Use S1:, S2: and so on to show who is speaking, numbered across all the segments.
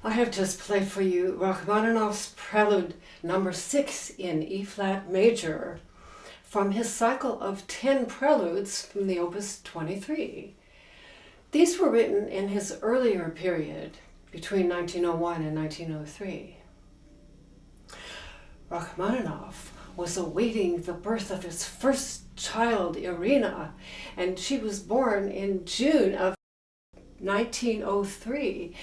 S1: I have just played for you Rachmaninoff's Prelude number 6 in E-flat major from his cycle of 10 preludes from the Opus 23. These were written in his earlier period between 1901 and 1903. Rachmaninoff was awaiting the birth of his first child, Irina, and she was born in June of 1903.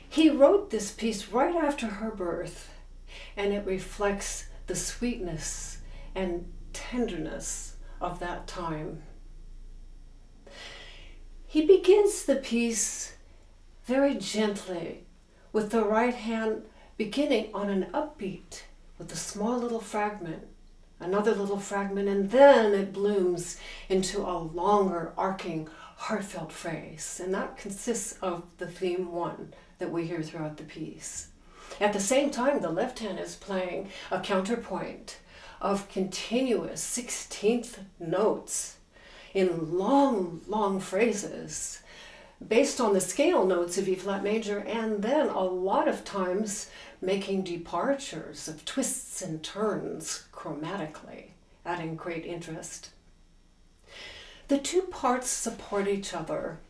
S1: He wrote this piece right after her birth, and it reflects the sweetness and tenderness of that time. He begins the piece very gently, with the right hand beginning on an upbeat with a small little fragment, another little fragment, and then it blooms into a longer, arcing, heartfelt phrase. And that consists of the theme 1 that we hear throughout the piece. At the same time, the left hand is playing a counterpoint of continuous 16th notes in long, long phrases based on the scale notes of E-flat major, and then a lot of times making departures of twists and turns chromatically, adding great interest. The two parts support each other,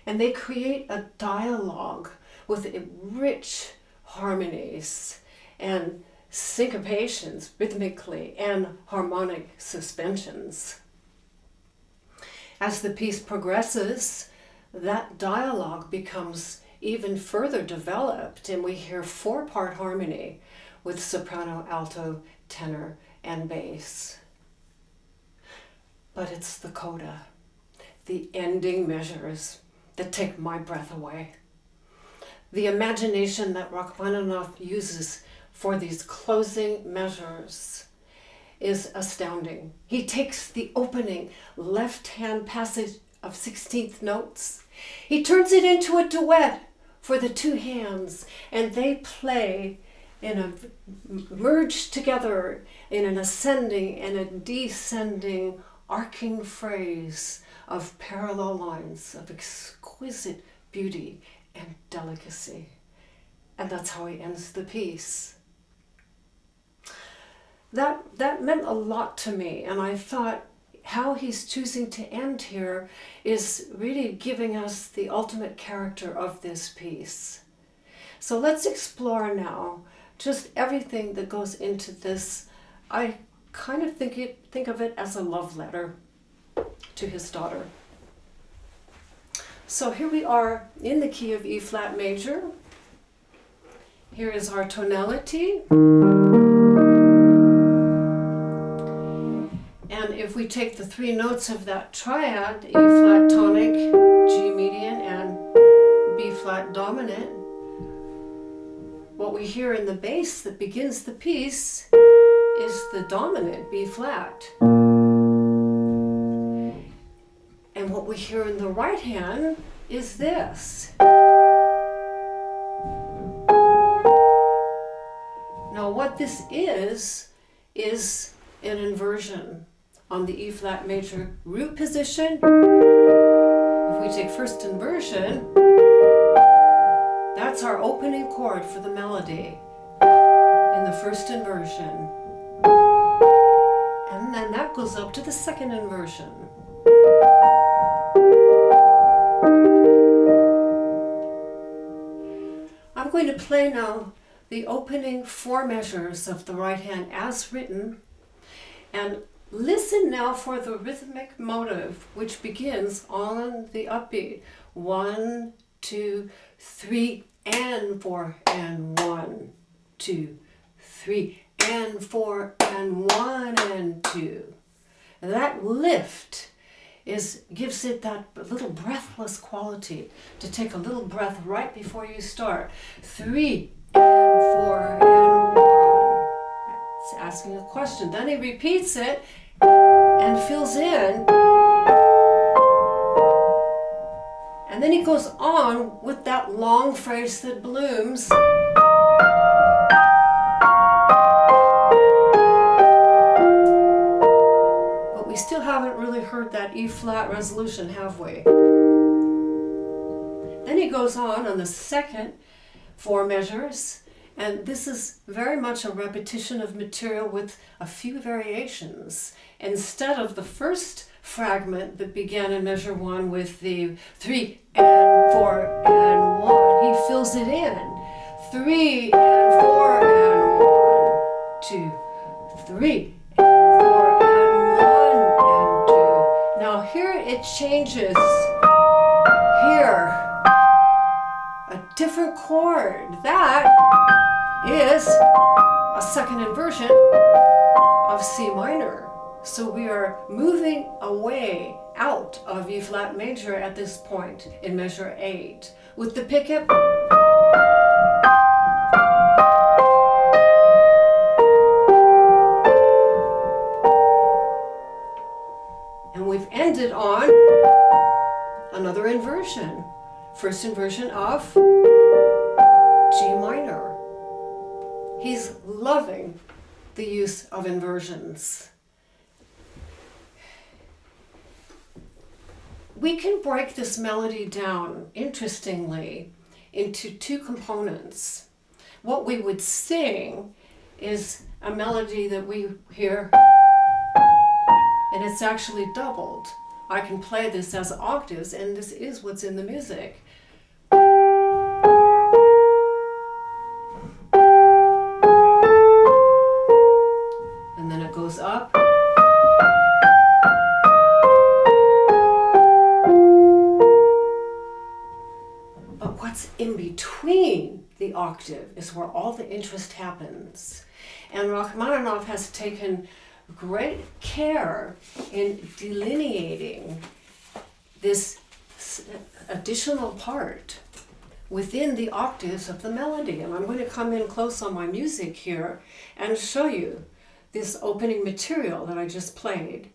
S1: and they create a dialogue with rich harmonies and syncopations rhythmically and harmonic suspensions. As the piece progresses, that dialogue becomes even further developed, and we hear 4-part harmony with soprano, alto, tenor, and bass. But it's the coda, the ending measures, that take my breath away. The imagination that Rachmaninoff uses for these closing measures is astounding. He takes the opening left-hand passage of 16th notes. He turns it into a duet for the two hands, and they play in a merged together in an ascending and a descending arcing phrase of parallel lines of exquisite beauty and delicacy. And that's how he ends the piece. That meant a lot to me, and I thought how he's choosing to end here is really giving us the ultimate character of this piece. So let's explore now just everything that goes into this. I kind of think of it as a love letter to his daughter. So here we are in the key of E-flat major. Here is our tonality. And if we take the 3 notes of that triad, E-flat tonic, G median, and B-flat dominant, what we hear in the bass that begins the piece is the dominant B-flat. And what we hear in the right hand is this. Now what this is an inversion on the E-flat major root position. If we take first inversion, that's our opening chord for the melody in the first inversion. And then that goes up to the second inversion. I'm going to play now the opening 4 measures of the right hand as written, and listen now for the rhythmic motive which begins on the upbeat. 1, 2, 3, and 4, and 1, 2, 3, and 4, and 1, and 2. And that lift gives it that little breathless quality, to take a little breath right before you start. 3 and 4 and 1. It's asking a question. Then he repeats it and fills in. And then he goes on with that long phrase that blooms. But we still haven't really heard that E-flat resolution, have we? Then he goes on the second 4 measures. And this is very much a repetition of material with a few variations. Instead of the first fragment that began in measure 1 with the 3 and 4 and 1, he fills it in. 3 and 4 and 1, 2, 3 and 4 and 1 and 2. Now here it changes. Here, a different chord. That is a second inversion of C minor. So we are moving away out of E flat major at this point in measure 8. With the pickup, and we've ended on another inversion. First inversion of G minor. He's loving the use of inversions. We can break this melody down, interestingly, into 2 components. What we would sing is a melody that we hear, and it's actually doubled. I can play this as octaves, and this is what's in the music. And then it goes up. But what's in between the octave is where all the interest happens. And Rachmaninoff has taken great care in delineating this additional part within the octaves of the melody. And I'm going to come in close on my music here and show you this opening material that I just played.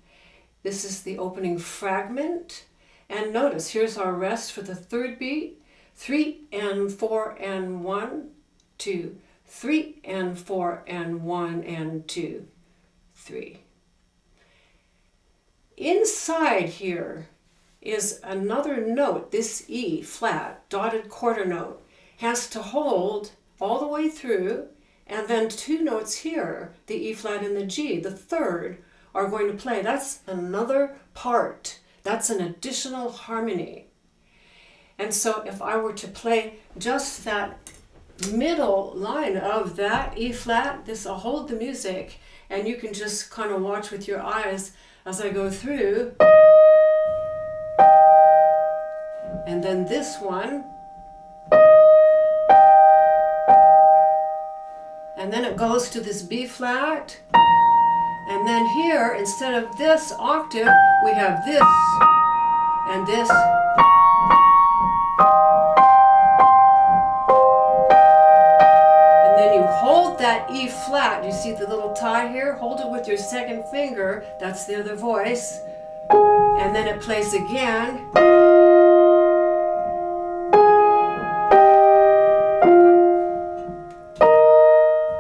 S1: This is the opening fragment. And notice, here's our rest for the 3rd beat. 3 and 4 and 1, 2. 3 and 4 and 1 and 2. 3. Inside here is another note. This E flat dotted quarter note has to hold all the way through, and then 2 notes here, the E flat and the G, the 3rd, are going to play. That's another part. That's an additional harmony. And so if I were to play just that middle line of that E flat, this will hold the music, and you can just kind of watch with your eyes as I go through. And then this one. And then it goes to this B flat. And then here, instead of this octave, we have this and this. Then you hold that E flat. You see the little tie here? Hold it with your 2nd finger. That's the other voice. And then it plays again.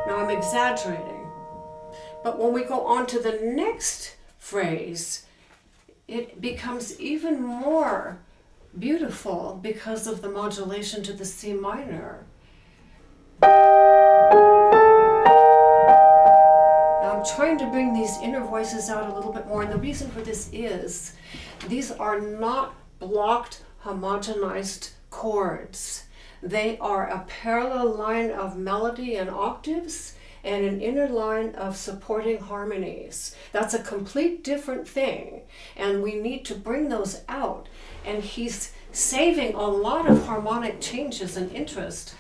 S1: Now I'm exaggerating. But when we go on to the next phrase, it becomes even more beautiful because of the modulation to the C minor. I'm trying to bring these inner voices out a little bit more, and the reason for this is these are not blocked, homogenized chords. They are a parallel line of melody and octaves and an inner line of supporting harmonies. That's a complete different thing, and we need to bring those out. And he's saving a lot of harmonic changes and interest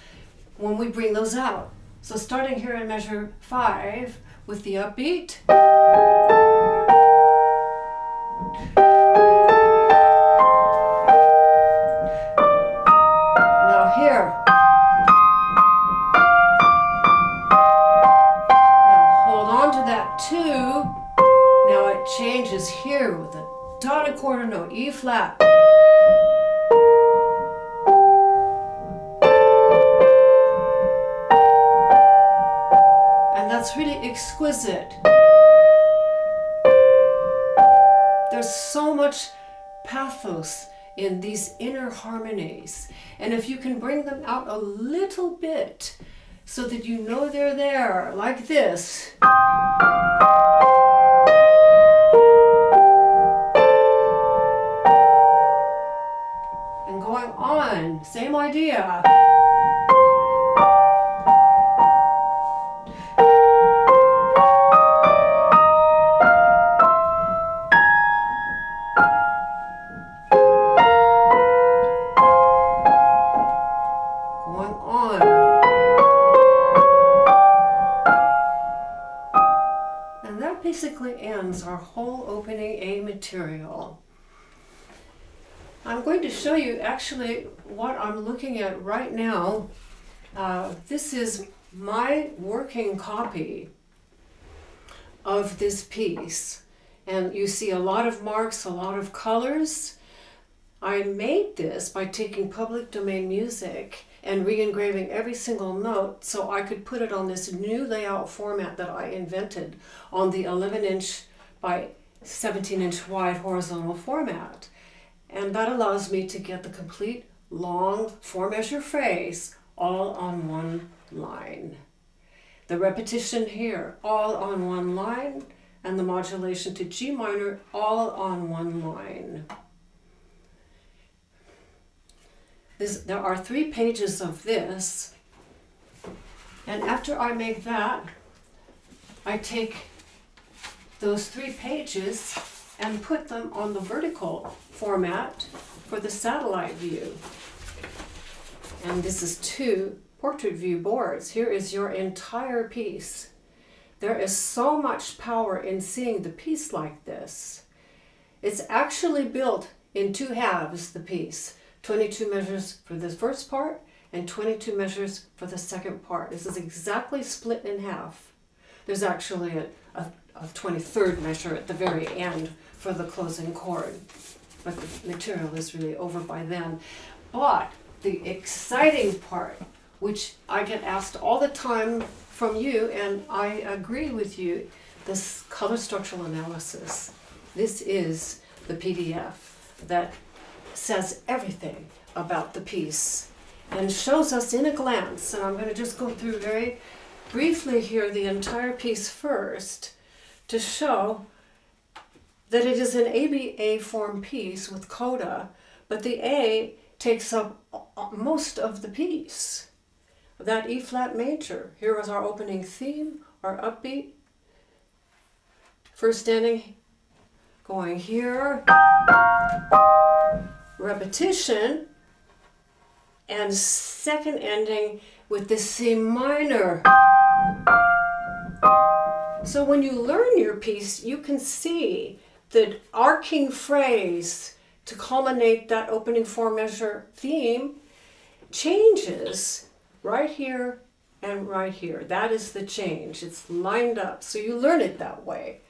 S1: when we bring those out. So starting here in measure 5, with the upbeat. Now here. Now hold on to that 2. Now it changes here with a dotted quarter note, E flat. That's really exquisite. There's so much pathos in these inner harmonies. And if you can bring them out a little bit so that you know they're there, like this. And going on, same idea. Basically ends our whole opening A material. I'm going to show you actually what I'm looking at right now. This is my working copy of this piece, and you see a lot of marks, a lot of colors. I made this by taking public domain music and re-engraving every single note so I could put it on this new layout format that I invented on the 11-inch by 17-inch wide horizontal format. And that allows me to get the complete long 4-measure phrase all on one line. The repetition here, all on one line, and the modulation to G minor, all on one line. There are 3 pages of this, and after I make that, I take those 3 pages and put them on the vertical format for the satellite view. And this is 2 portrait view boards. Here is your entire piece. There is so much power in seeing the piece like this. It's actually built in 2 halves, the piece. 22 measures for the first part and 22 measures for the second part. This is exactly split in half. There's actually a 23rd measure at the very end for the closing chord, but the material is really over by then. But the exciting part, which I get asked all the time from you, and I agree with you, this color structural analysis. This is the PDF that says everything about the piece and shows us in a glance. And I'm going to just go through very briefly here the entire piece first to show that it is an ABA form piece with coda, but the A takes up most of the piece. That E flat major, here is our opening theme, our upbeat, first ending going here, repetition, and second ending with the C minor. So when you learn your piece, you can see the arcing phrase to culminate that opening 4-measure theme changes right here and right here. That is the change. It's lined up. So you learn it that way.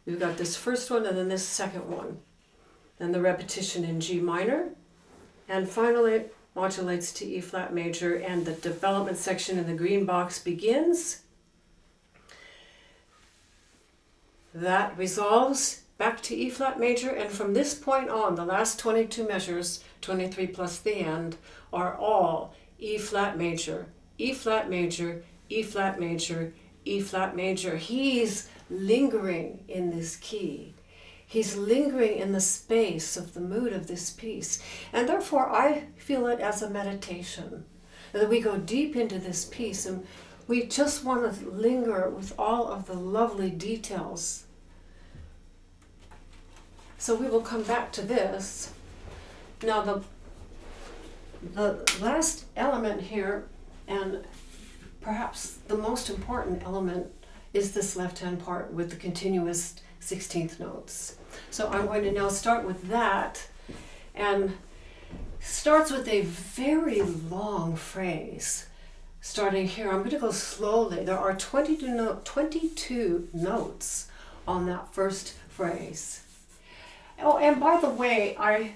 S1: You've got this first one and then this second one. Then the repetition in G minor, and finally modulates to E flat major, and the development section in the green box begins. That resolves back to E flat major, and from this point on, the last 22 measures, 23 plus the end, are all E flat major, E flat major, E flat major, E flat major. He's lingering in this key. He's lingering in the space of the mood of this piece. And therefore, I feel it as a meditation, that we go deep into this piece and we just want to linger with all of the lovely details. So we will come back to this. Now, the last element here, and perhaps the most important element, is this left-hand part with the continuous 16th notes. So I'm going to now start with that, and starts with a very long phrase. Starting here, I'm going to go slowly. There are 22 notes on that first phrase. Oh, and by the way, I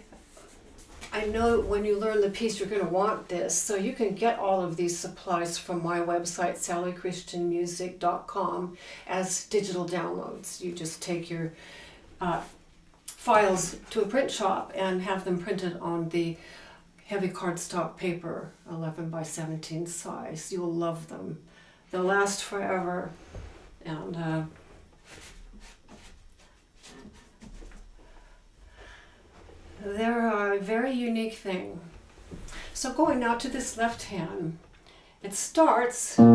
S1: know when you learn the piece you're going to want this, so you can get all of these supplies from my website, sallychristianmusic.com, as digital downloads. You just take your files to a print shop and have them printed on the heavy cardstock paper, 11 by 17 size. You'll love them. They'll last forever. And they're a very unique thing. So going now to this left hand, it starts, now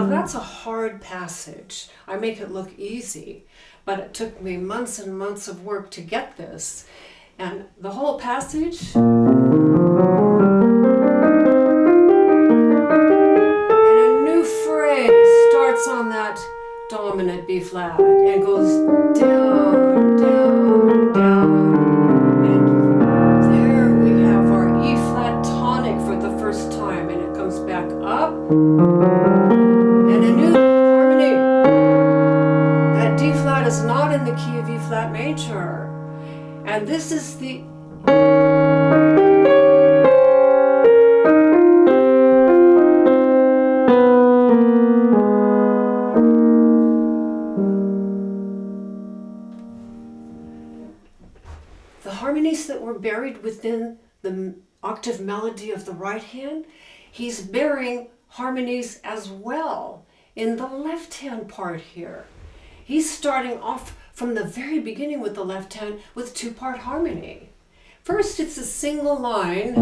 S1: that's a hard passage. I make it look easy, but it took me months and months of work to get this. And the whole passage, and a new phrase starts on that dominant B flat and goes down, down, down. And there we have our E flat tonic for the first time, and it comes back up. And a new harmony. That D flat is not in the key of E flat major. And this is the harmonies that were buried within the octave melody of the right hand. He's burying harmonies as well in the left hand part here. He's starting off from the very beginning with the left hand with two-part harmony. First, it's a single line.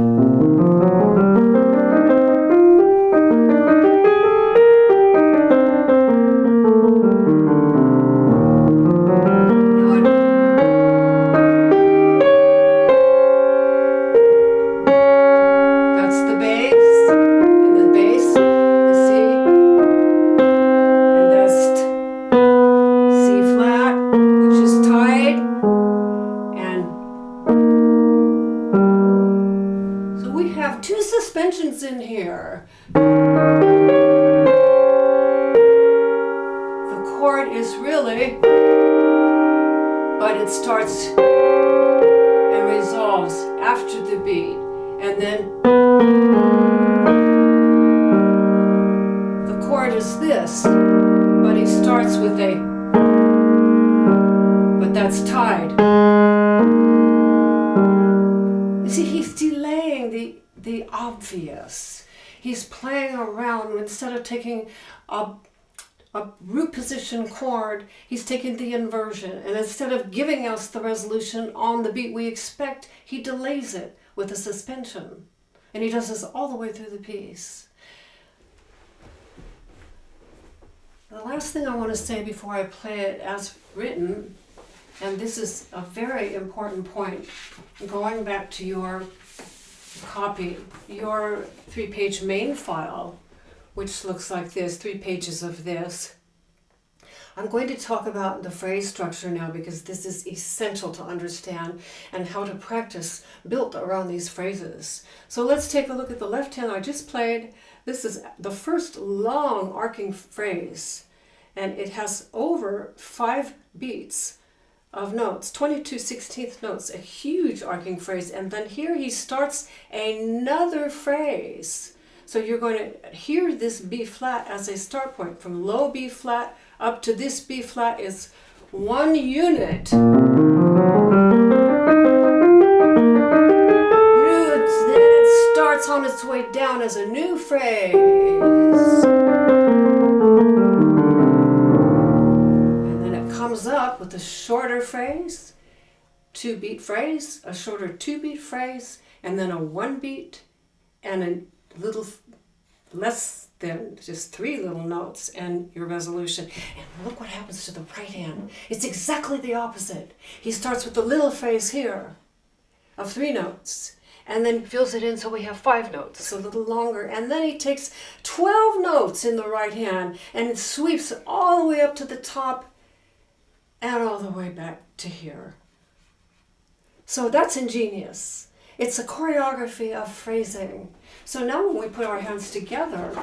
S1: In here. The chord is really, but it starts and resolves after the beat, and then the chord is this, but he starts with a, but that's tied. You see, he's delaying the obvious. He's playing around. Instead of taking a root position chord, he's taking the inversion. And instead of giving us the resolution on the beat we expect, he delays it with a suspension. And he does this all the way through the piece. The last thing I want to say before I play it as written, and this is a very important point, going back to your copy, your 3-page main file, which looks like this, 3 pages of this. I'm going to talk about the phrase structure now because this is essential to understand and how to practice built around these phrases. So let's take a look at the left hand I just played. This is the first long arcing phrase, and it has over 5 beats of notes, 22/16 notes, a huge arcing phrase. And then here he starts another phrase. So you're going to hear this B flat as a start point. From low B flat up to this B flat is 1 unit. Then it starts on its way down as a new phrase. Comes up with a shorter phrase, 2-beat phrase, a shorter 2-beat phrase, and then a 1-beat and a little less than just 3 little notes and your resolution. And look what happens to the right hand. It's exactly the opposite. He starts with the little phrase here of 3 notes and then fills it in so we have 5 notes, so a little longer. And then he takes 12 notes in the right hand and it sweeps all the way up to the top and all the way back to here. So that's ingenious. It's a choreography of phrasing. So now when we put our hands together,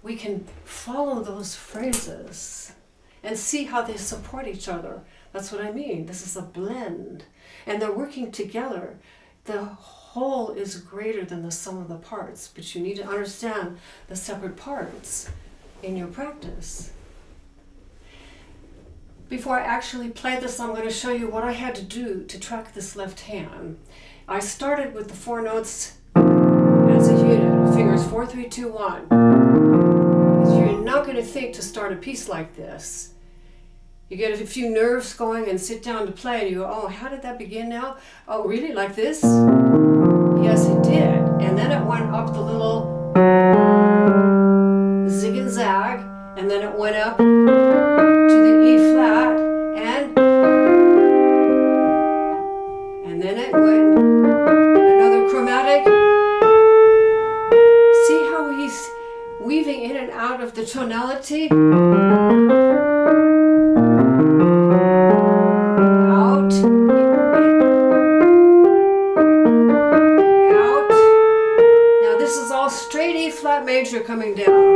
S1: we can follow those phrases and see how they support each other. That's what I mean. This is a blend. And they're working together. The whole is greater than the sum of the parts, but you need to understand the separate parts in your practice. Before I actually play this, I'm going to show you what I had to do to track this left hand. I started with the 4 notes as a unit, fingers 4, 3, 2, 1. Because you're not going to think to start a piece like this. You get a few nerves going and sit down to play and you go, oh, how did that begin now? Oh, really, like this? Yes, it did. And then it went up the little zig and zag, and then it went up to the E flat, and then it went another chromatic. See how he's weaving in and out of the tonality? Out, out. Now this is all straight E flat major coming down.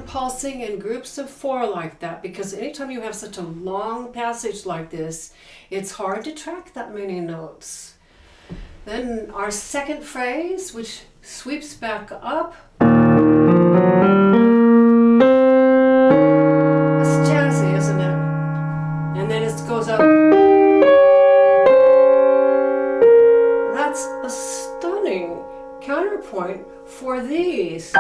S1: Pulsing in groups of 4 like that, because anytime you have such a long passage like this, it's hard to track that many notes. Then our second phrase, which sweeps back up. It's jazzy, isn't it? And then it goes up. That's a stunning counterpoint for these.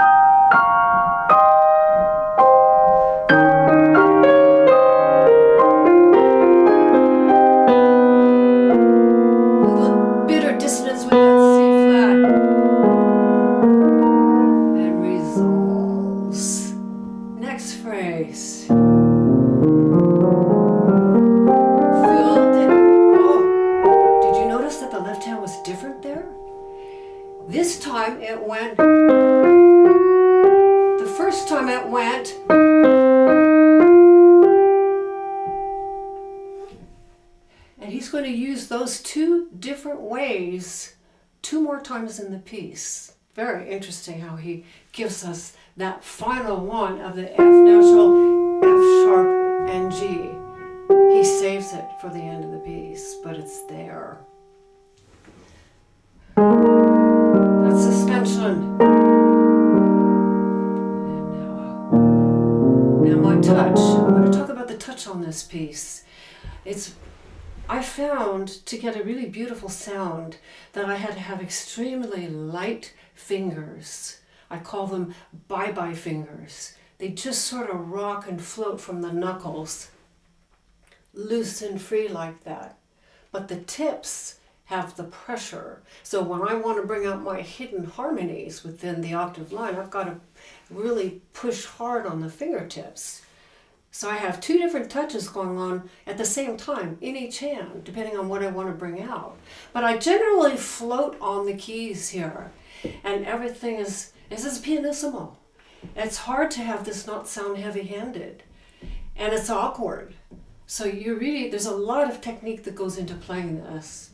S1: This time it went, the first time it went, and he's going to use those 2 different ways 2 more times in the piece. Very interesting how he gives us that final one of the F natural, F sharp, and G. He saves it for the end of the piece, but it's there. Suspension. And now my touch. I'm going to talk about the touch on this piece. I found to get a really beautiful sound that I had to have extremely light fingers. I call them bye-bye fingers. They just sort of rock and float from the knuckles, loose and free like that. But the tips have the pressure. So when I want to bring out my hidden harmonies within the octave line, I've got to really push hard on the fingertips. So I have 2 different touches going on at the same time in each hand, depending on what I want to bring out. But I generally float on the keys here, and everything is pianissimo. It's hard to have this not sound heavy-handed, and it's awkward. So there's a lot of technique that goes into playing this.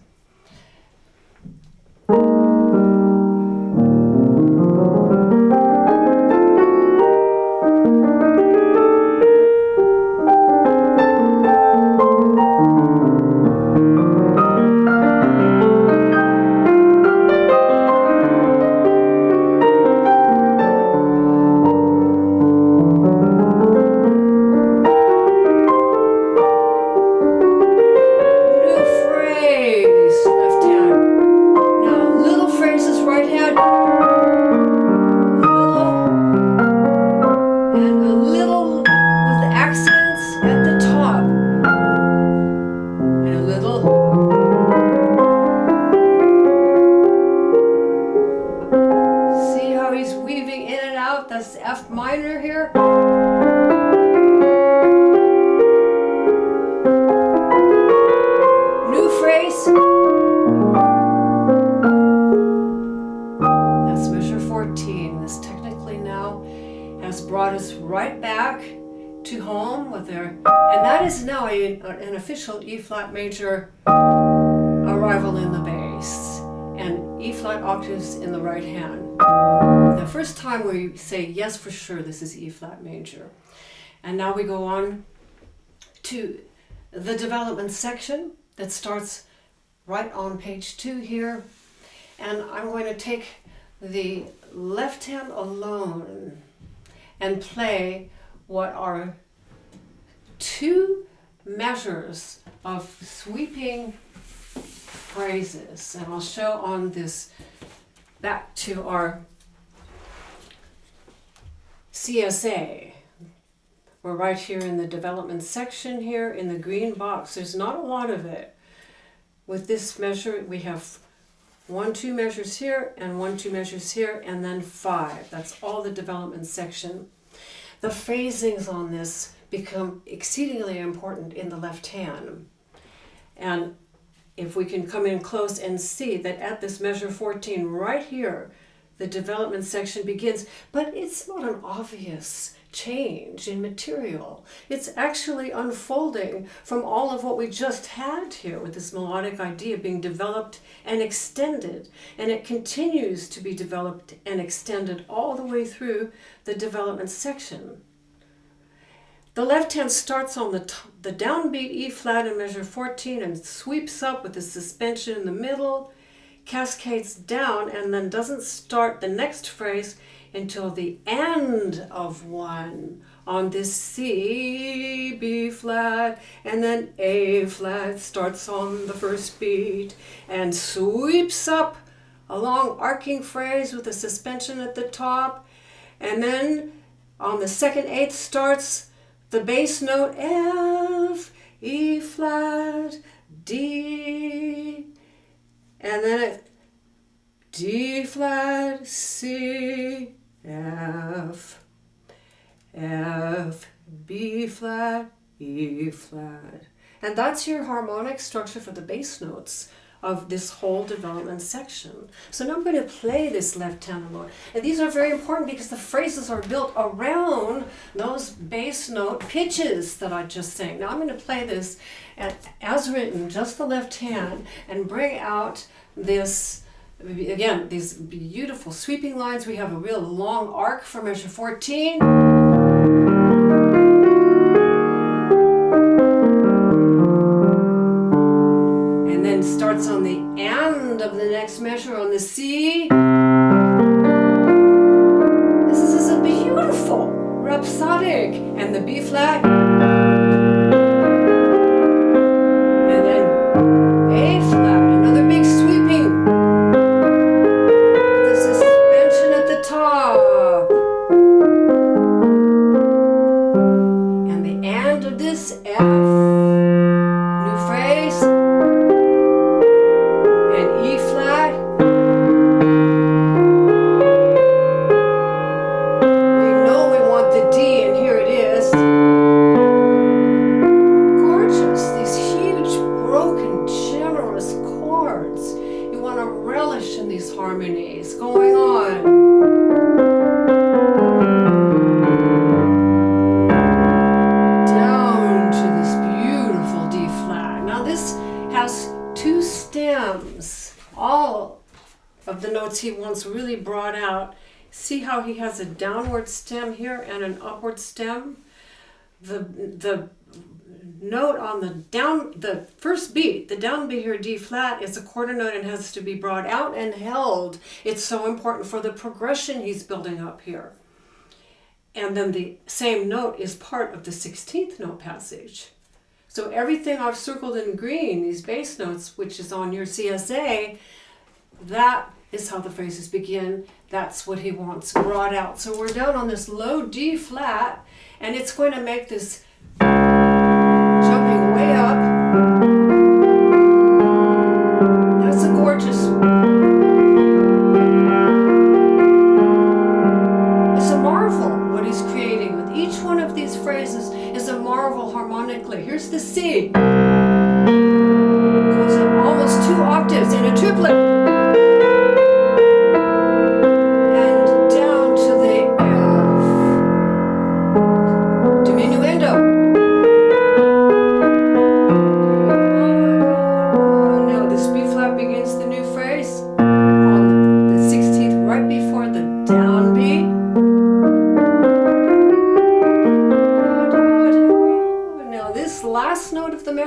S1: That's F minor here. New phrase. That's measure 14. This technically now has brought us right back to home with our, and that is now an official E flat major arrival in the bass, and E flat octaves in the right hand. The first time we say yes for sure this is E flat major. And now we go on to the development section that starts right on page 2 here. And I'm going to take the left hand alone and play what are two measures of sweeping phrases. And I'll show on this back to our CSA. We're right here in the development section here in the green box. There's not a lot of it. With this measure, we have 1, 2 measures here and 1, 2 measures here, and then 5. That's all the development section. The phrasings on this become exceedingly important in the left hand. And if we can come in close and see that at this measure 14 right here, the development section begins, but it's not an obvious change in material. It's actually unfolding from all of what we just had here with this melodic idea being developed and extended, and it continues to be developed and extended all the way through the development section. The left hand starts on the downbeat E flat in measure 14 and sweeps up with the suspension in the middle, cascades down, and then doesn't start the next phrase until the end of 1 on this C, B flat, and then A flat starts on the first beat and sweeps up a long arcing phrase with a suspension at the top, and then on the second eighth starts the bass note F, E flat, D, and then D flat, C, F, F, B flat, E flat. And that's your harmonic structure for the bass notes of this whole development section. So now I'm going to play this left hand alone. And these are very important because the phrases are built around those bass note pitches that I just sang. Now I'm going to play this as written, just the left hand, and bring out this, again, these beautiful sweeping lines. We have a real long arc for measure 14. And then starts on the end of the next measure on the C. This is a beautiful rhapsodic, and the B flat. And then A flat, another big sweeping. The suspension at the top. And the end of this F. New phrase. And E flat. We know we want the D, and here it is. Gorgeous, these huge, broken, generous chords. You want to relish in these harmonies going on. Down to this beautiful D flat. Now this has 2 stems. All of the notes he wants really brought out. See how he has a downward stem here and an upward stem? The note on the first beat, the downbeat here, D flat, is a quarter note and has to be brought out and held. It's so important for the progression he's building up here. And then the same note is part of the 16th note passage. So everything I've circled in green, these bass notes, which is on your CSA, that is how the phrases begin. That's what he wants brought out. So we're down on this low D flat, and it's going to make this jumping way up. That's a gorgeous. It's a marvel what he's creating. With each one of these phrases is a marvel harmonically. Here's the C. Goes up almost 2 octaves in a triplet.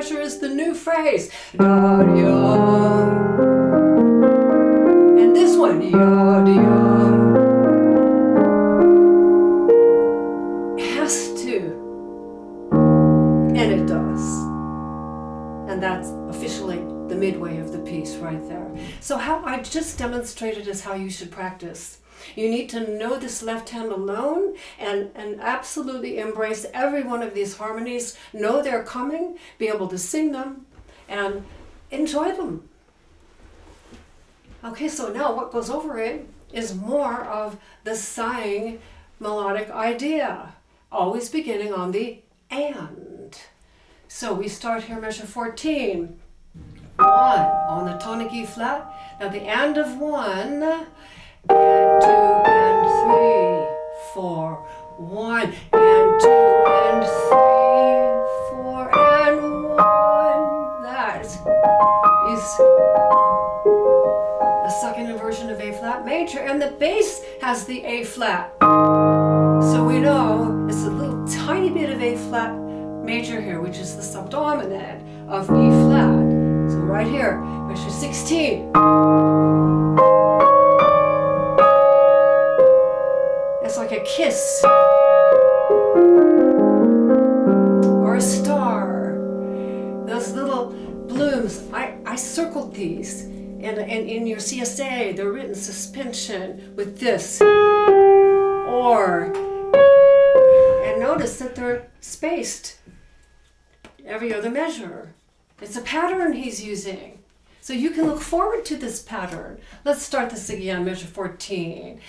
S1: Is the new phrase, and has to, and it does. And that's officially the midway of the piece right there. So how I just demonstrated is how you should practice. You need to know this left hand alone and absolutely embrace every one of these harmonies, know they're coming, be able to sing them, and enjoy them. Okay, so now what goes over it is more of the sighing melodic idea, always beginning on the and. So we start here, measure 14. 1 on the tonic E flat. Now the and of 1, and 2 and 3, 4, 1 and 2 and 3, 4 and 1. That is the second inversion of A flat major, and the bass has the A flat. So we know it's a little tiny bit of A flat major here, which is the subdominant of E flat. So right here, measure 16. It's like a kiss or a star. Those little blooms, I circled these, and in your CSA, they're written suspension with this, or, and notice that they're spaced every other measure. It's a pattern he's using. So you can look forward to this pattern. Let's start this again, measure 14.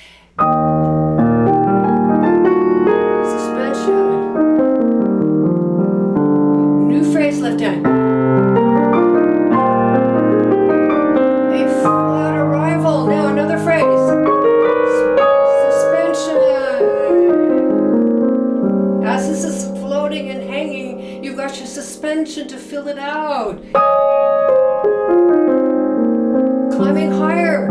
S1: Suspension. New phrase, left hand. A flat arrival. Now another phrase. Suspension. As this is floating and hanging, you've got your suspension to fill it out. Climbing higher.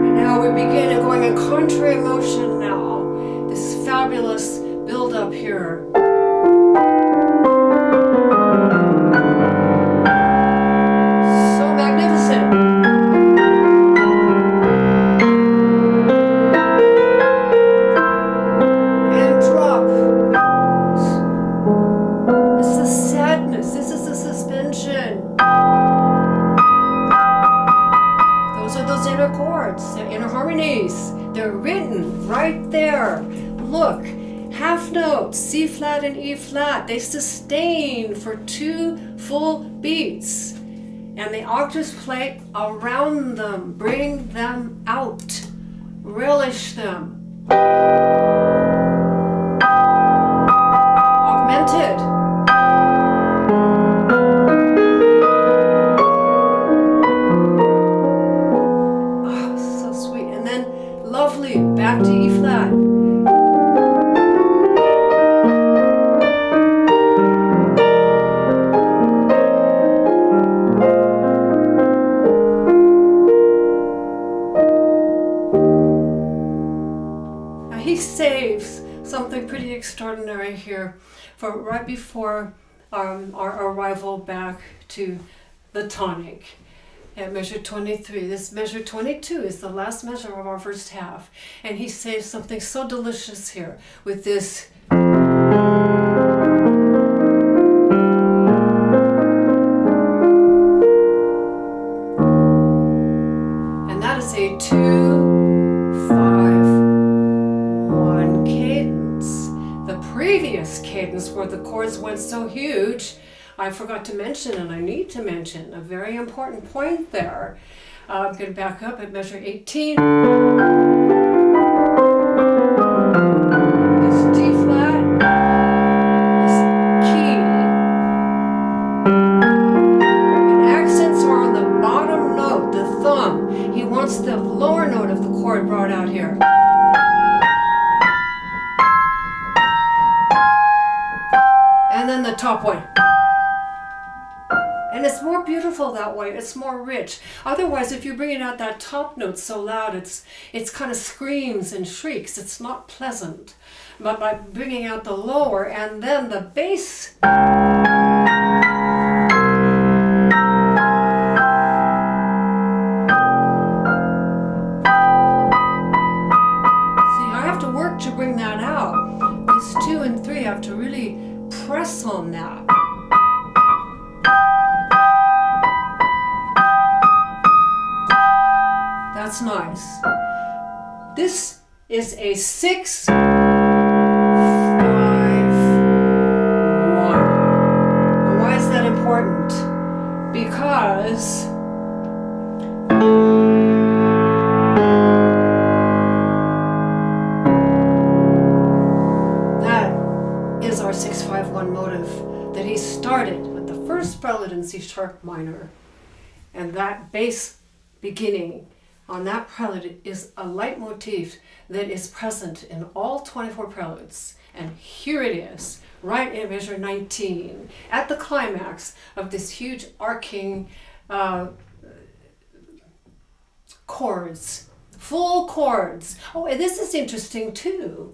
S1: And now we begin going in contrary motion now. This fabulous build up here. So magnificent. They're written right there. Look, half notes, C flat and E flat, they sustain for 2 full beats. And the octaves play around them, bring them out, relish them. Augmented. Back to E flat. Now he saves something pretty extraordinary here for right before our arrival back to the tonic. At measure 23. This measure 22 is the last measure of our first half. And he says something so delicious here with this. And that is a 2-5-1 cadence. The previous cadence where the chords went so huge, I forgot to mention, and I need to mention, a very important point there. I'm going to back up at measure 18. This D flat, this key. And accents are on the bottom note, the thumb. He wants the lower note of the chord brought out here. And then the top one. And it's more beautiful that way. It's more rich. Otherwise, if you bring it out that top note so loud, it's kind of screams and shrieks. It's not pleasant. But by bringing out the lower and then the bass, have to really press on that. That's nice. This is a 6, 5, 1. And why is that important? Because that is our 6-5-1 motive that he started with the first prelude in C sharp minor. And that bass beginning on that prelude is a leitmotif that is present in all 24 preludes. And here it is, right in measure 19, at the climax of this huge arcing chords, full chords. Oh, and this is interesting too.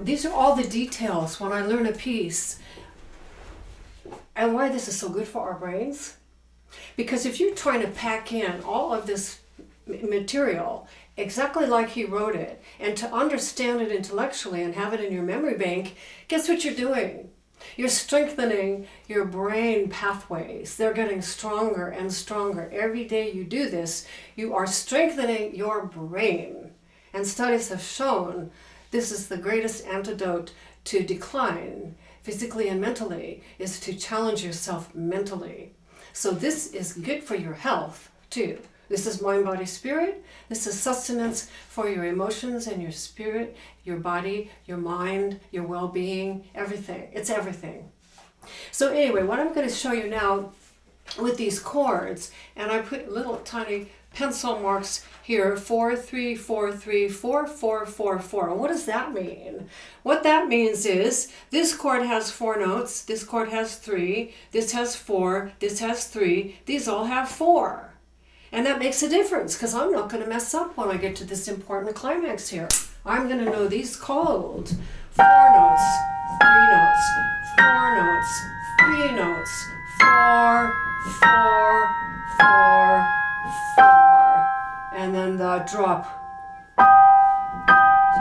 S1: These are all the details when I learn a piece. And why this is so good for our brains? Because if you're trying to pack in all of this material exactly like he wrote it and to understand it intellectually and have it in your memory bank, guess what you're doing? You're strengthening your brain pathways. They're getting stronger and stronger. Every day you do this, you are strengthening your brain. And studies have shown this is the greatest antidote to decline, physically and mentally, is to challenge yourself mentally. So this is good for your health too. This is mind, body, spirit. This is sustenance for your emotions and your spirit, your body, your mind, your well-being, everything. It's everything. So anyway, what I'm going to show you now with these chords, and I put little tiny pencil marks here, 4, 3, 4, 3, 4, 4, 4, 4. And what does that mean? What that means is this chord has 4 notes, this chord has 3, this has 4, this has 3, these all have 4. And that makes a difference because I'm not going to mess up when I get to this important climax here. I'm going to know these called 4 notes, 3 notes, 4 notes, 3 notes, 4, 4, 4, 4, and then the drop. So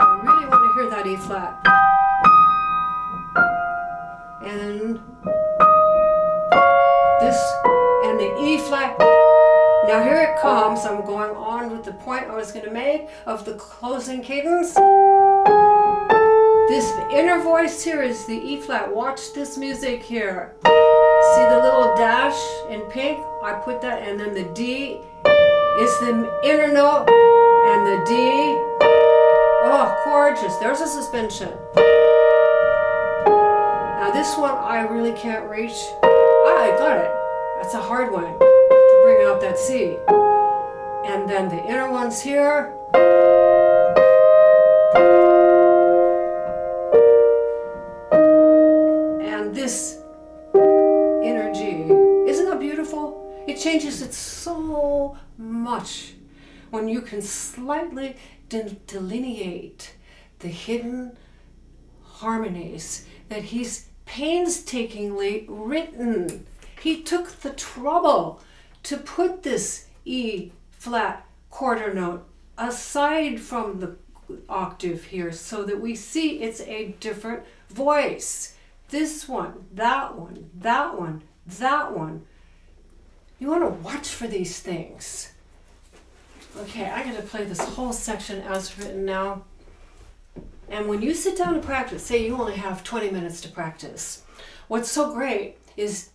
S1: I really want to hear that E flat. And this and the E flat. Now here it comes. I'm going on with the point I was going to make of the closing cadence. This inner voice here is the E flat. Watch this music here. See the little dash in pink? I put that, and then the D is the inner note, and the D. Oh, gorgeous. There's a suspension. Now this one I really can't reach. Ah, I got it. That's a hard one. Bring out that C. And then the inner ones here. And this inner G. Isn't that beautiful? It changes it so much when you can slightly delineate the hidden harmonies that he's painstakingly written. He took the trouble to put this E flat quarter note aside from the octave here so that we see it's a different voice. This one, that one, that one, that one. You want to watch for these things. Okay, I got to play this whole section as written now. And when you sit down to practice, say you only have 20 minutes to practice, what's so great is,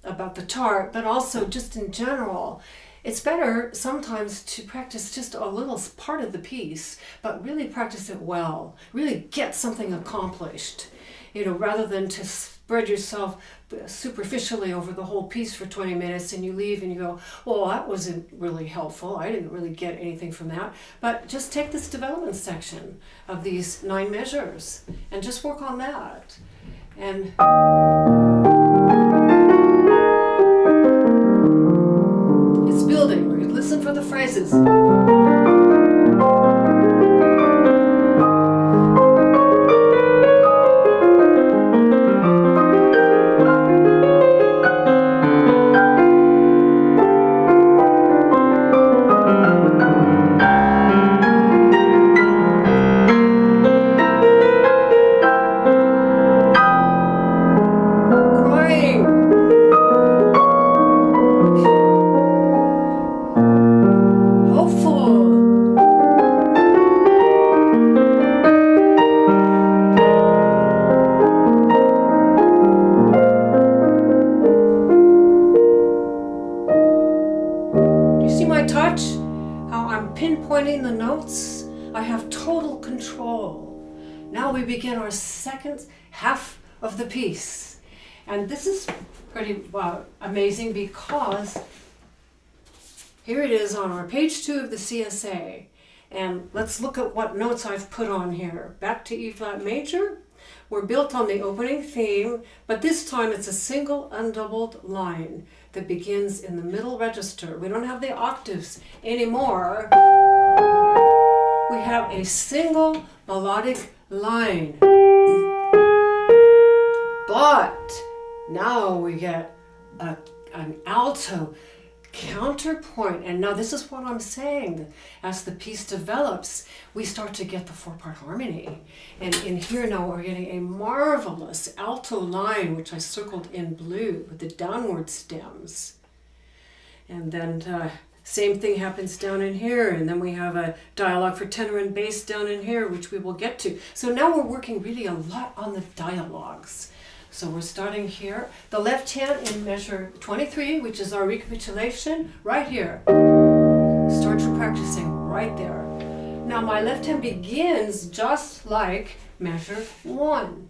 S1: about the chart, but also just in general, it's better sometimes to practice just a little part of the piece, but really practice it well, really get something accomplished, rather than to spread yourself superficially over the whole piece for 20 minutes and you leave and you go, well, that wasn't really helpful. I didn't really get anything from that. But just take this development section of these 9 measures and just work on that. And building. We're going to listen for the phrases. I'm pinpointing the notes. I have total control. Now we begin our second half of the piece. And this is pretty amazing because here it is on our page 2 of the CSA. And let's look at what notes I've put on here. Back to E flat major. We're built on the opening theme, but this time it's a single undoubled line that begins in the middle register. We don't have the octaves anymore. We have a single melodic line. But now we get an alto counterpoint, and now this is what I'm saying. As the piece develops, we start to get the 4-part harmony, and in here now we're getting a marvelous alto line, which I circled in blue with the downward stems. And then same thing happens down in here, and then we have a dialogue for tenor and bass down in here, which we will get to. So now we're working really a lot on the dialogues. So we're starting here. The left hand in measure 23, which is our recapitulation, right here. Start your practicing right there. Now my left hand begins just like measure 1.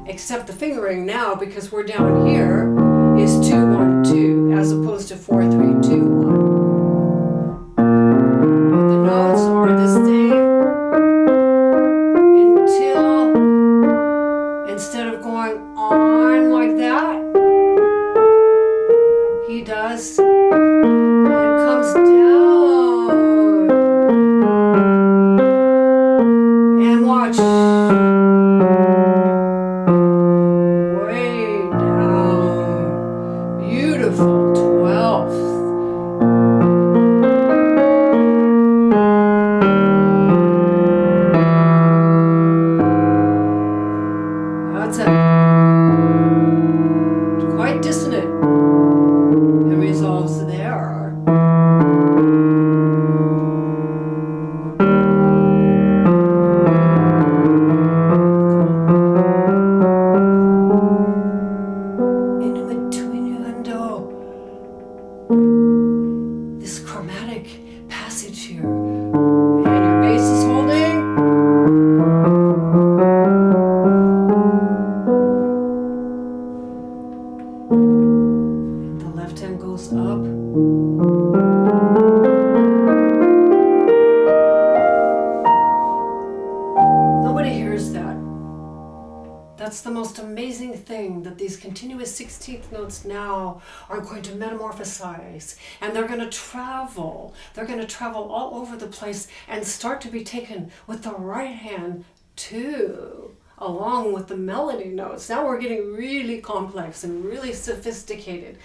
S1: Except the fingering now, because we're down here, is 2-1-2, as opposed to 4-3-2-1. The notes are the same until, instead of going on like that, he does, and comes down. And watch. Way down. Beautiful 12th. That's it. Quite dissonant. It resolves there. Innuendo. This chromatic passage here. And your bass is holding. The left hand goes up. Nobody hears that. That's the most amazing thing, that these continuous 16th notes now are going to metamorphosize, and they're going to travel. They're going to travel all over the place and start to be taken with the right hand too, along with the melody notes. Now we're getting really complex and really sophisticated.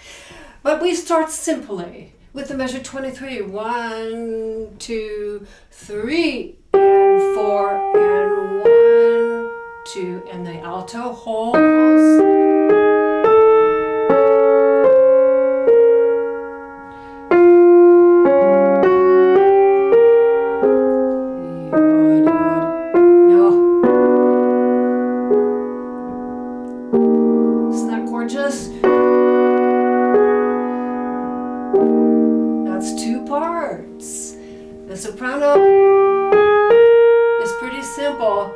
S1: But we start simply with the measure 23. 1, 2, 3, and 4, and 1, 2, and the alto holds. Isn't that gorgeous? That's 2 parts. The soprano is pretty simple.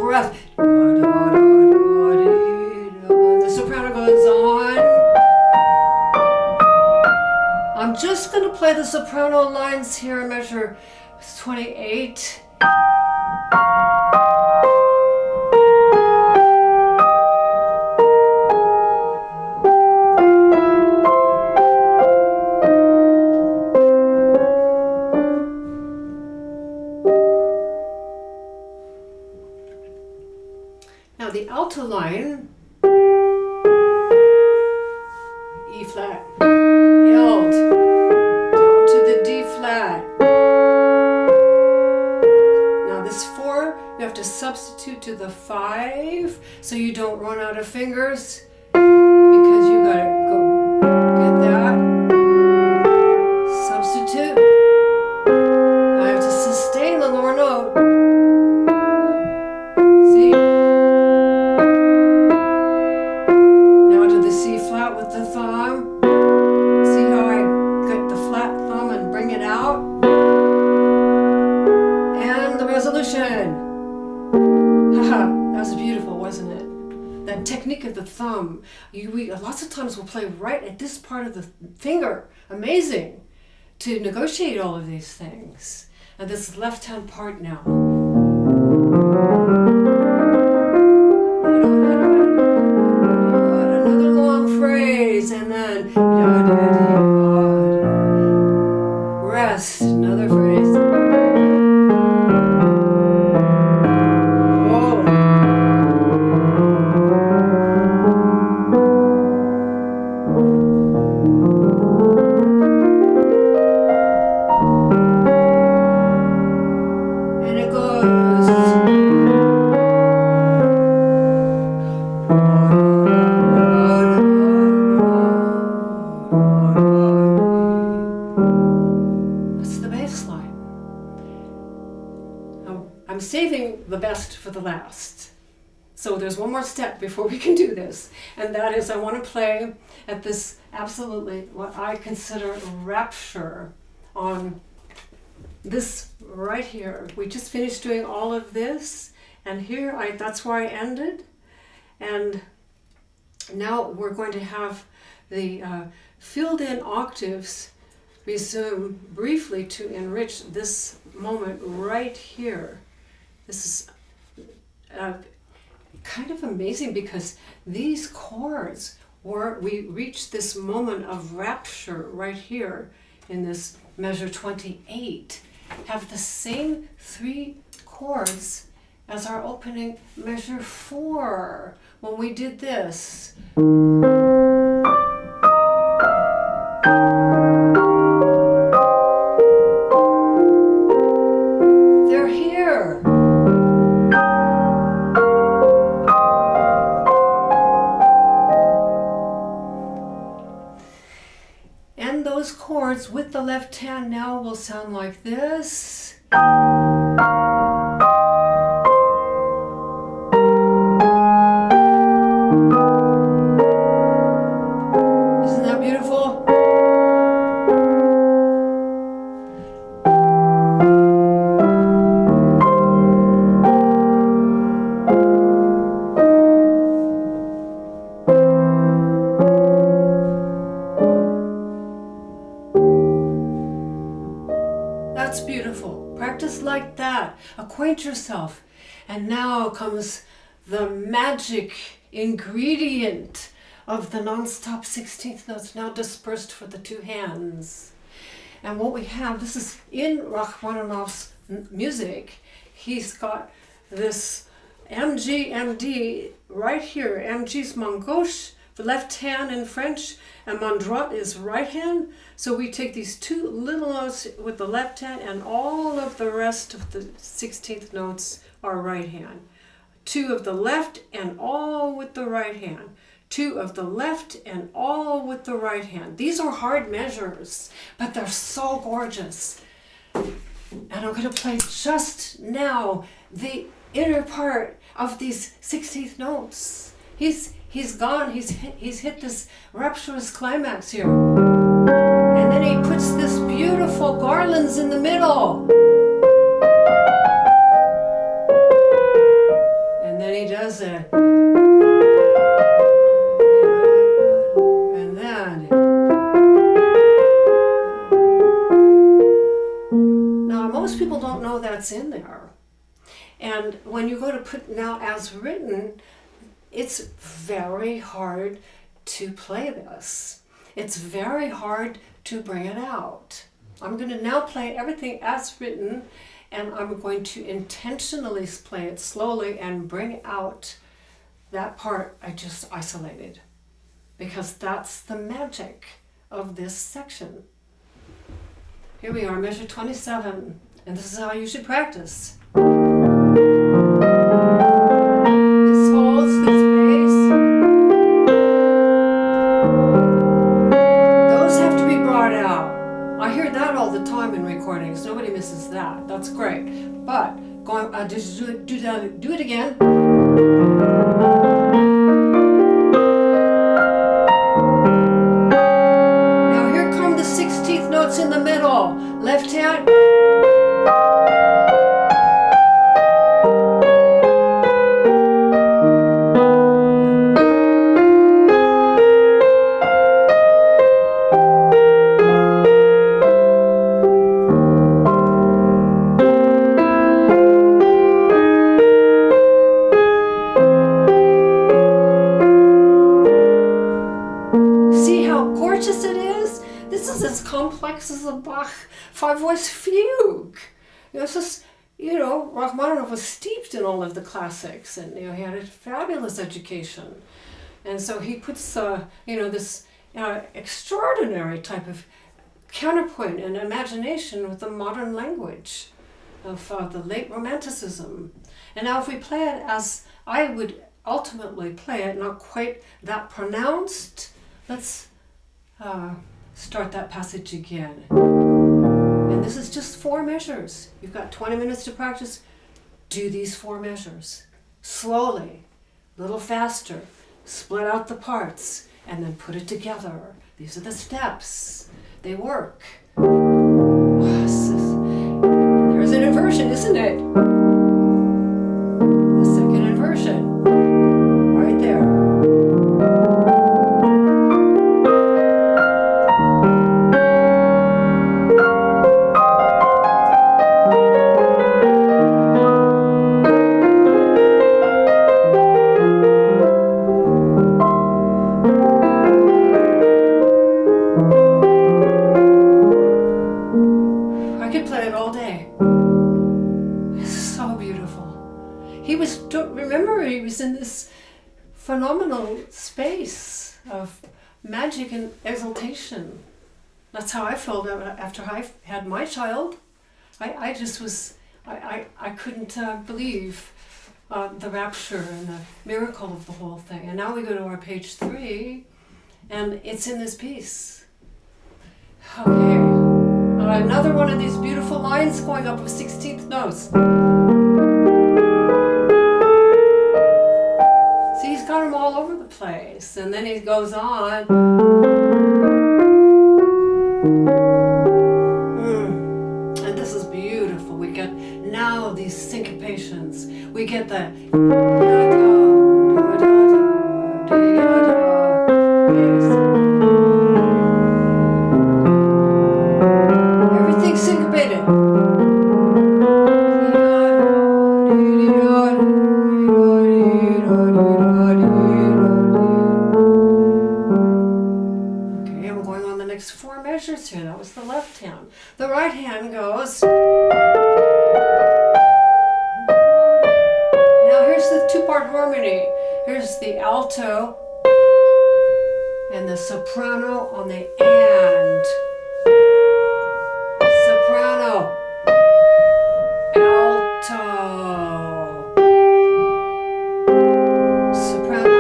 S1: Breath. The soprano goes on. I'm just going to play the soprano lines here in measure 28. Now the alto line, E flat, held, down to the D flat. Now this 4, you have to substitute to the 5 so you don't run out of fingers, because you gotta go get that. Substitute. I have to sustain the lower note. See? Now to the C thumb. We lots of times we'll play right at this part of the finger. Amazing to negotiate all of these things. And this left hand part now. Another long phrase, and then rest, another phrase. Saving the best for the last. So there's one more step before we can do this, and that is I want to play at this absolutely what I consider rapture on this right here. We just finished doing all of this, and here that's where I ended, and now we're going to have the filled in octaves resume briefly to enrich this moment right here. This is kind of amazing because these chords we reached this moment of rapture right here in this measure 28, have the same 3 chords as our opening measure 4 when we did this. They're here. And those chords with the left hand now will sound like this. Isn't that beautiful? That's beautiful. Practice like that. Acquaint yourself. And now comes the magic ingredient of the non-stop 16th notes now dispersed for the 2 hands. And what we have, this is in Rachmaninoff's music. He's got this MG, MD right here. MG's main gauche, the left hand in French, and main droite is right hand. So we take these 2 little notes with the left hand, and all of the rest of the 16th notes are right hand. 2 of the left and all with the right hand. 2 of the left and all with the right hand. These are hard measures, but they're so gorgeous. And I'm going to play just now the inner part of these 16th notes. He's gone, he's hit this rapturous climax here. And then he puts this beautiful garlands in the middle. And then he does it. And then. Now, most people don't know that's in there. And when you go to put now as written, it's very hard to play this. It's very hard to bring it out. I'm going to now play everything as written, and I'm going to intentionally play it slowly and bring out that part I just isolated, because that's the magic of this section. Here we are, measure 27, and this is how you should practice. Nobody misses that. That's great. But just do it again. Now here come the 16th notes in the middle. Left hand. as it is, this is as complex as a Bach five-voice fugue. This is, Rachmaninoff was steeped in all of the classics, and he had a fabulous education. And so he puts, this extraordinary type of counterpoint and imagination with the modern language of the late Romanticism. And now if we play it as I would ultimately play it, not quite that pronounced, let's start that passage again. And this is just 4 measures. You've got 20 minutes to practice. Do these 4 measures. Slowly, a little faster. Split out the parts and then put it together. These are the steps. They work. There's an inversion, isn't it? The second inversion. Right there. He was in this phenomenal space of magic and exaltation. That's how I felt after I had my child. I just was, I couldn't believe the rapture and the miracle of the whole thing. And now we go to our page 3, and it's in this piece. Okay, another one of these beautiful lines going up of 16th notes. He's got them all over the place, and then he goes on. And this is beautiful. We get now these syncopations. We get the everything's syncopated. Here. That was the left hand. The right hand goes. Now here's the 2-part harmony. Here's the alto and the soprano on the and. Soprano. Alto. Soprano.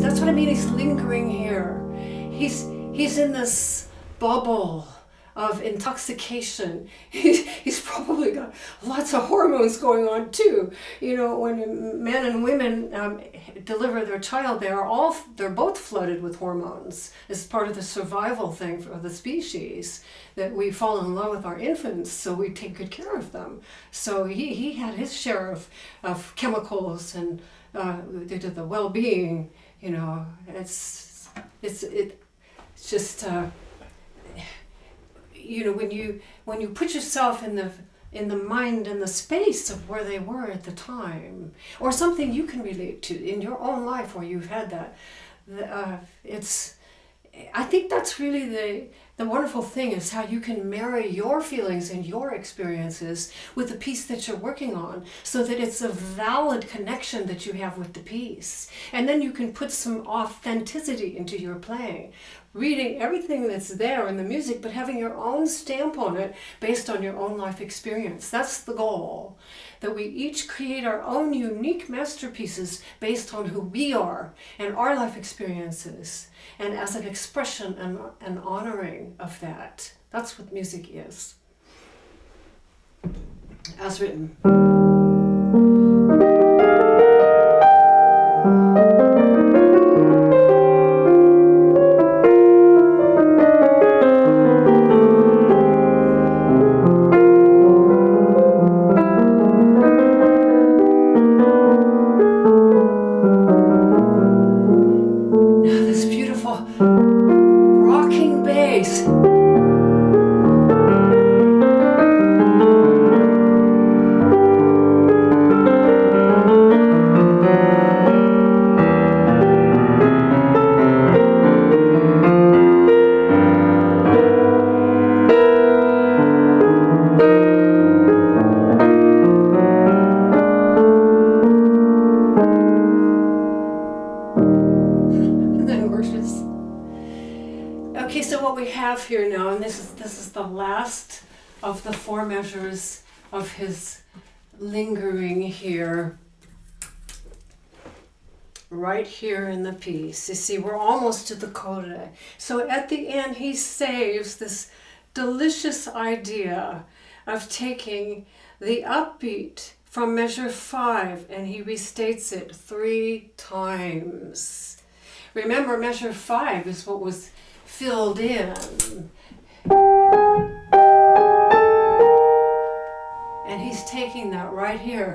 S1: That's what I mean, he's lingering here. He's in this bubble of intoxication. He's probably got lots of hormones going on too. When men and women deliver their child, they're both flooded with hormones. It's part of the survival thing for the species, that we fall in love with our infants, so we take good care of them. So he had his share of chemicals and due to the well-being. It's just when you put yourself in the mind and the space of where they were at the time, or something you can relate to in your own life where you've had that, I think that's really the wonderful thing, is how you can marry your feelings and your experiences with the piece that you're working on, so that it's a valid connection that you have with the piece. And then you can put some authenticity into your playing. reading everything that's there in the music, but having your own stamp on it based on your own life experience. That's the goal, that we each create our own unique masterpieces based on who we are and our life experiences, and as an expression and an honoring of that. That's what music is. As written. Here now, and this is the last of the 4 measures of his lingering here, right here in the piece. You see, we're almost to the coda. So at the end, he saves this delicious idea of taking the upbeat from measure 5, and he restates it 3 times. Remember, measure 5 is what was filled in. And he's taking that right here.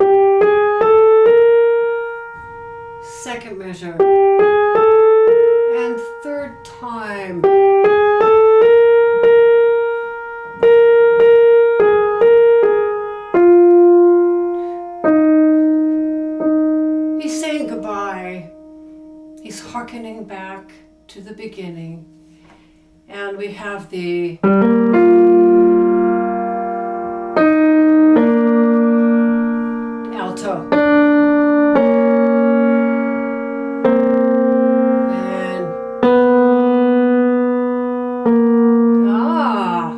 S1: 2nd measure. And 3rd time. He's saying goodbye. He's hearkening back to the beginning. And we have the alto. And aha.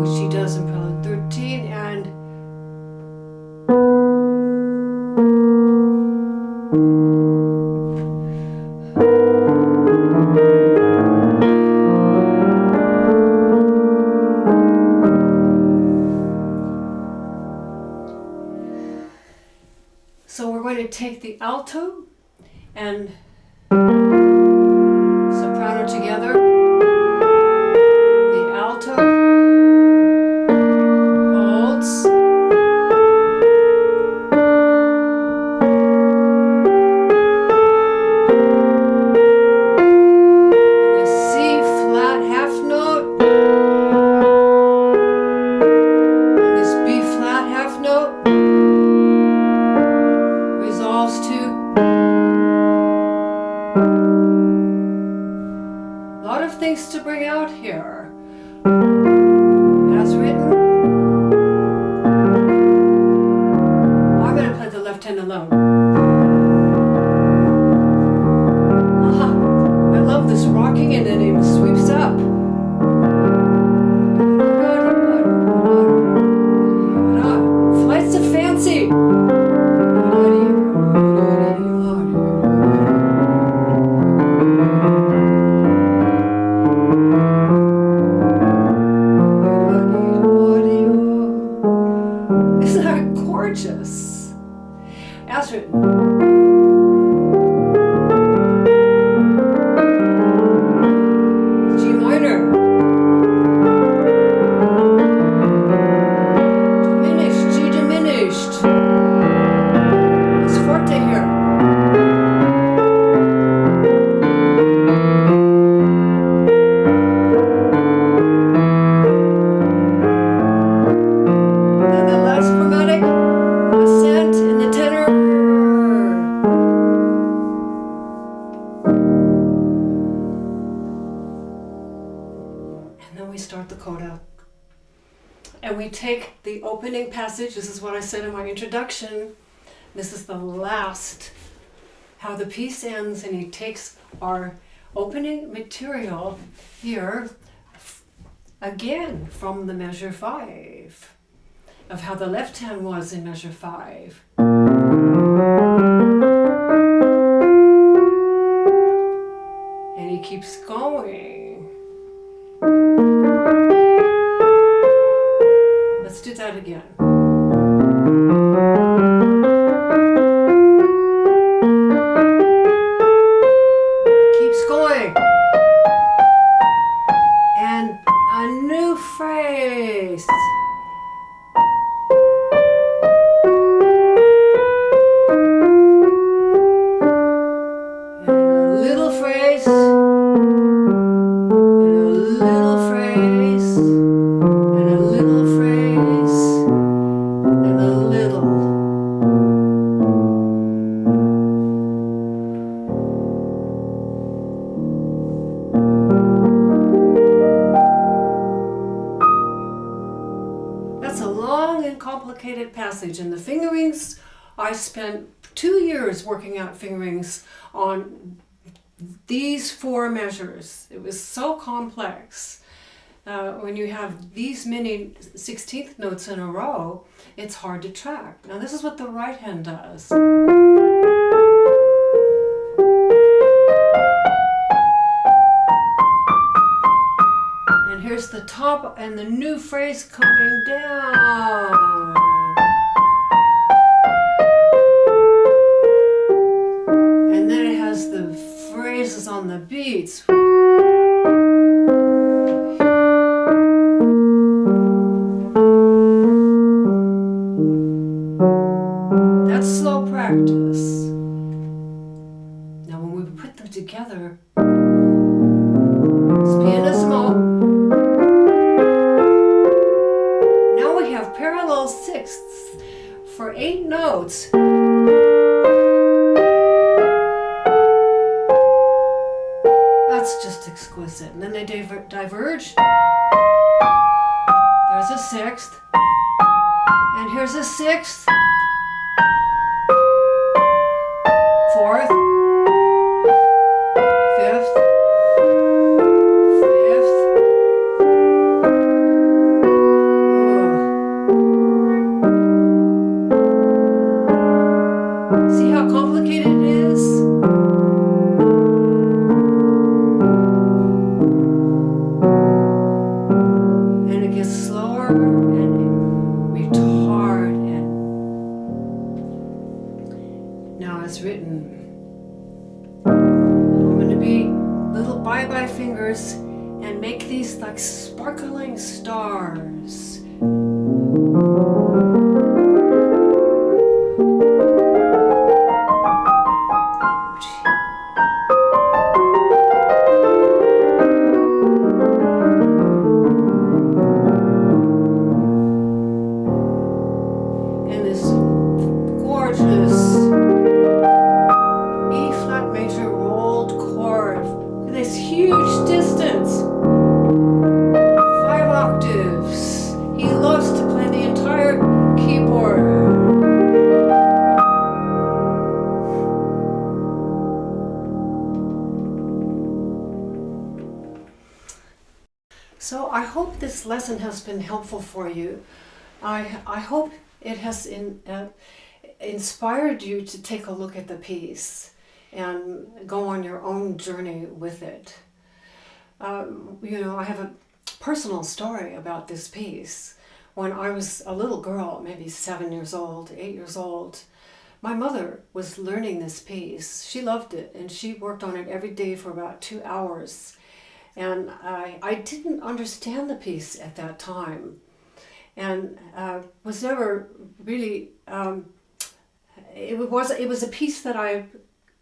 S1: Which he does in Prelude 13, and so we're going to take the alto and soprano together, the alto holds, and the C flat half note, and this B flat half note resolves to a lot of things to bring out here. As written, I'm going to play the left hand alone. I love this rocking, and then it sweeps up. Flights of fancy. Isn't that gorgeous? As written. G minor. Diminished, G diminished. It's forte here. Then the last chromatic ascent in the tenor. And then we start the coda. And we take the opening passage, this is what I said in my introduction, This is the last, how the piece ends, and he takes our opening material here, again from the measure 5, of how the left hand was in measure 5. And he keeps going. Let's do that again. Keeps going. And a new phrase. And a little phrase. And a little phrase. And a little phrase. And a little. That's a long and complicated passage, and the fingerings, I spent 2 years working out fingerings on these 4 measures. It was so complex. When you have these many 16th notes in a row, it's hard to track. Now this is what the right hand does. And here's the top and the new phrase coming down. And then it has the phrases on the beats. That's slow practice. Now when we put them together, it's pianissimo. Now we have parallel sixths for 8 notes. That's just exquisite. And then they diverge. There's a sixth. And here's a sixth. Fourth. Fifth. Fifth. Oh. See how complicated it is? And it gets slower and retard, and now it's written. I'm going to be little bye-bye fingers and make these like sparkling stars. And this gorgeous E flat major rolled chord. Look at this huge distance. 5 octaves. He loves to play the entire keyboard. So I hope this lesson has been helpful for you. I hope it has inspired you to take a look at the piece and go on your own journey with it. I have a personal story about this piece. When I was a little girl, maybe 7 years old, 8 years old, my mother was learning this piece. She loved it, and she worked on it every day for about 2 hours. And I didn't understand the piece at that time, and was never really. It was a piece that I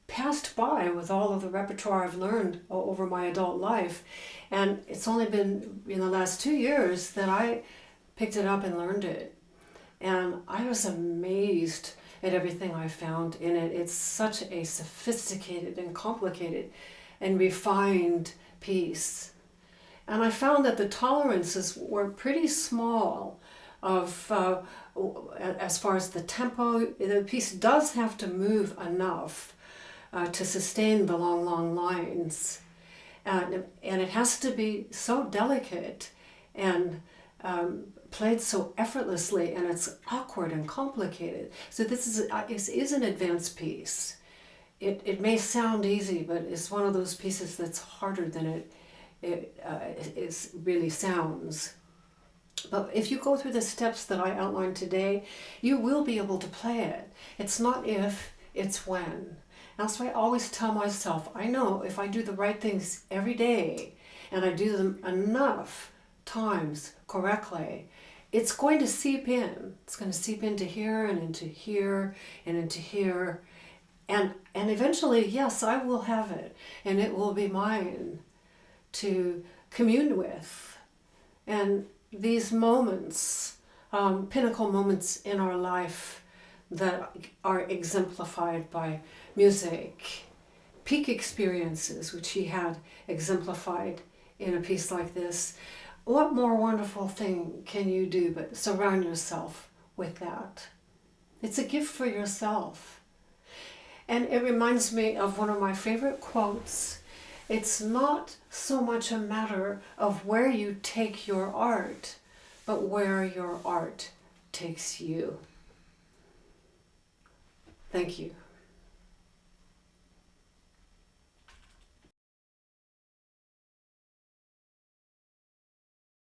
S1: passed by with all of the repertoire I've learned over my adult life, and it's only been in the last 2 years that I picked it up and learned it, and I was amazed at everything I found in it. It's such a sophisticated and complicated and refined piece. And I found that the tolerances were pretty small of as far as the tempo, the piece does have to move enough to sustain the long, long lines. And it has to be so delicate and played so effortlessly, and it's awkward and complicated. So this is an advanced piece. It may sound easy, but it's one of those pieces that's harder than it really sounds. But if you go through the steps that I outlined today, you will be able to play it. It's not if, it's when. That's why I always tell myself, I know if I do the right things every day and I do them enough times correctly, it's going to seep in. It's going to seep into here and into here and into here. And eventually, yes, I will have it, and it will be mine to commune with. And these moments, pinnacle moments in our life that are exemplified by music, peak experiences, which he had exemplified in a piece like this. What more wonderful thing can you do but surround yourself with that? It's a gift for yourself. And it reminds me of one of my favorite quotes. It's not so much a matter of where you take your art, but where your art takes you. Thank you.